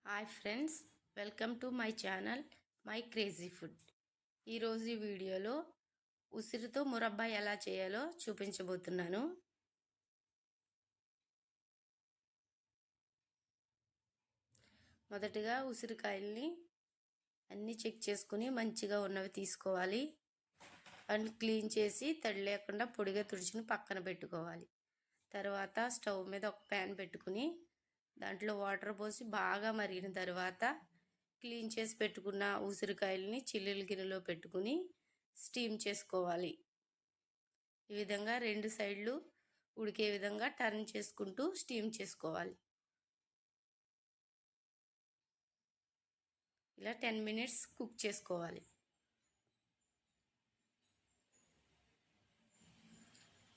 Hi friends, welcome to my channel my crazy food. ఈరోజు ఈ వీడియోలో ఉసిరితో మురబ్బా ఎలా చేయాలో చూపించబోతున్నాను. మొదటగా ఉసిరికాయల్ని అన్నీ చెక్ చేసుకుని మంచిగా ఉన్నవి తీసుకోవాలి. అన్ని క్లీన్ చేసి తడి లేకుండా పొడిగా తుడిచిని పక్కన పెట్టుకోవాలి. తర్వాత స్టవ్ మీద ఒక ప్యాన్ పెట్టుకుని దాంట్లో వాటర్ పోసి బాగా మరిగిన తర్వాత క్లీన్ చేసి పెట్టుకున్న ఉసిరికాయలని చిల్లుల గిన్నెలో పెట్టుకుని స్టీమ్ చేసుకోవాలి. ఈ విధంగా రెండు సైడ్లు ఉడికే విధంగా టర్న్ చేసుకుంటూ స్టీమ్ చేసుకోవాలి. ఇలా 10 మినిట్స్ కుక్ చేసుకోవాలి.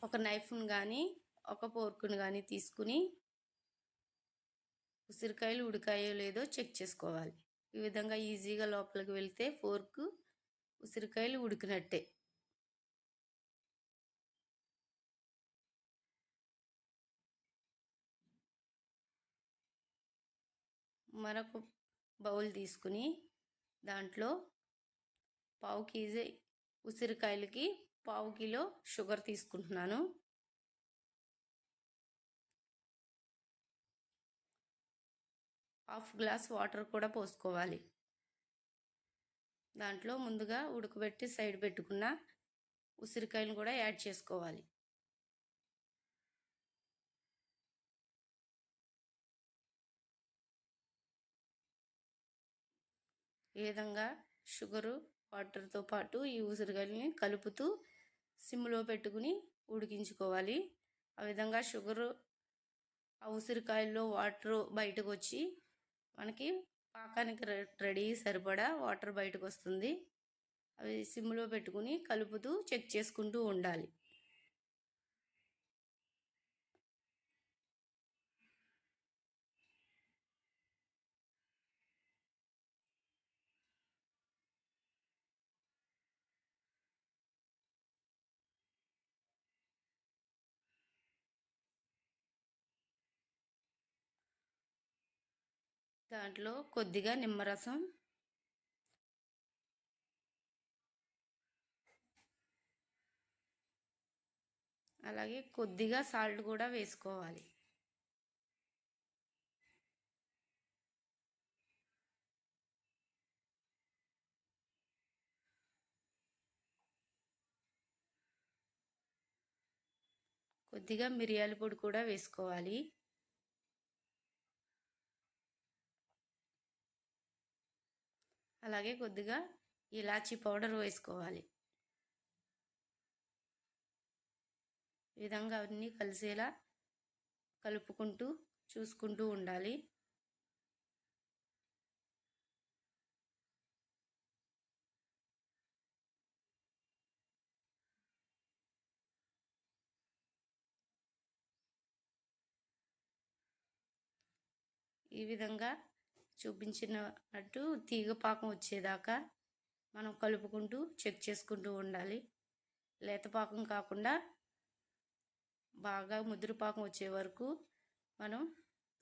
ఒక నైఫ్ను కానీ ఒక ఫోర్క్ను కానీ తీసుకుని ఉసిరికాయలు ఉడికాయో లేదో చెక్ చేసుకోవాలి. ఈ విధంగా ఈజీగా లోపలికి వెళ్తే ఫోర్క్ ఉసిరికాయలు ఉడికినట్టే. మరొక బౌల్ తీసుకుని దాంట్లో పావు కేజీ ఉసిరికాయలకి పావు కిలో షుగర్ తీసుకుంటున్నాను. హాఫ్ గ్లాస్ వాటర్ కూడా పోసుకోవాలి. దాంట్లో ముందుగా ఉడకబెట్టి సైడ్ పెట్టుకున్న ఉసిరికాయలను కూడా యాడ్ చేసుకోవాలి. ఈ విధంగా షుగరు వాటర్తో పాటు ఈ ఉసిరికాయలని కలుపుతూ సిమ్లో పెట్టుకుని ఉడికించుకోవాలి. ఆ విధంగా షుగరు ఆ ఉసిరికాయల్లో వాటర్ బయటకు వచ్చి మనకి పాకానికి రెడీ సరిపడా వాటర్ బయటకు వస్తుంది. అవి సిమ్లో పెట్టుకుని కలుపుతూ చెక్ చేసుకుంటూ ఉండాలి. దాంట్లో కొద్దిగా నిమ్మరసం, అలాగే కొద్దిగా సాల్ట్ కూడా వేసుకోవాలి. కొద్దిగా మిరియాల పొడి కూడా వేసుకోవాలి. అలాగే కొద్దిగా ఇలాచీ పౌడర్ వేసుకోవాలి. ఈ విధంగా అన్నీ కలిసేలా కలుపుకుంటూ చూసుకుంటూ ఉండాలి. ఈ విధంగా చూపించినట్టు తీగపాకం వచ్చేదాకా మనం కలుపుకుంటూ చెక్ చేసుకుంటూ ఉండాలి. లేతపాకం కాకుండా బాగా ముదురుపాకం వచ్చే వరకు మనం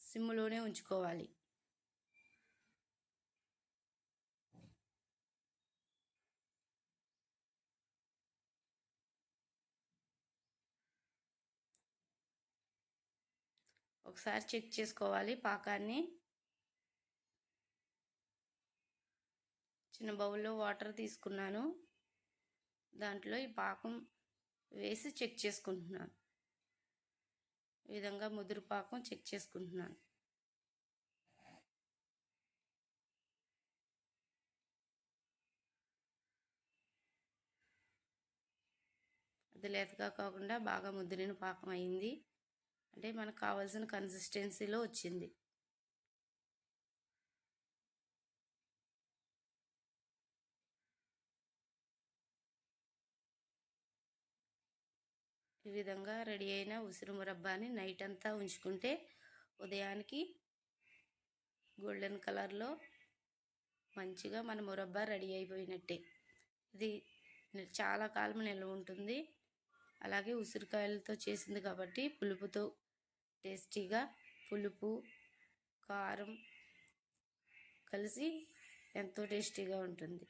సిమ్లోనే ఉంచుకోవాలి. ఒకసారి చెక్ చేసుకోవాలి పాకాన్ని. చిన్న బౌల్లో వాటర్ తీసుకున్నాను. దాంట్లో ఈ పాకం వేసి చెక్ చేసుకుంటున్నాను. ఈ విధంగా ముదురు పాకం చెక్ చేసుకుంటున్నాను. అది లేతగా కాకుండా బాగా ముదిరిన పాకం అయింది. అంటే మనకు కావాల్సిన కన్సిస్టెన్సీలో వచ్చింది. ఈ విధంగా రెడీ అయిన ఉసిరి మురబ్బాని నైట్ అంతా ఉంచుకుంటే ఉదయానికి గోల్డెన్ కలర్లో మంచిగా మన మురబ్బా రెడీ అయిపోయినట్టే. ఇది చాలా కాలం నిల్వ ఉంటుంది. అలాగే ఉసిరికాయలతో చేసింది కాబట్టి పులుపుతో టేస్టీగా, పులుపు, కారం, కలిసి ఎంతో టేస్టీగా ఉంటుంది.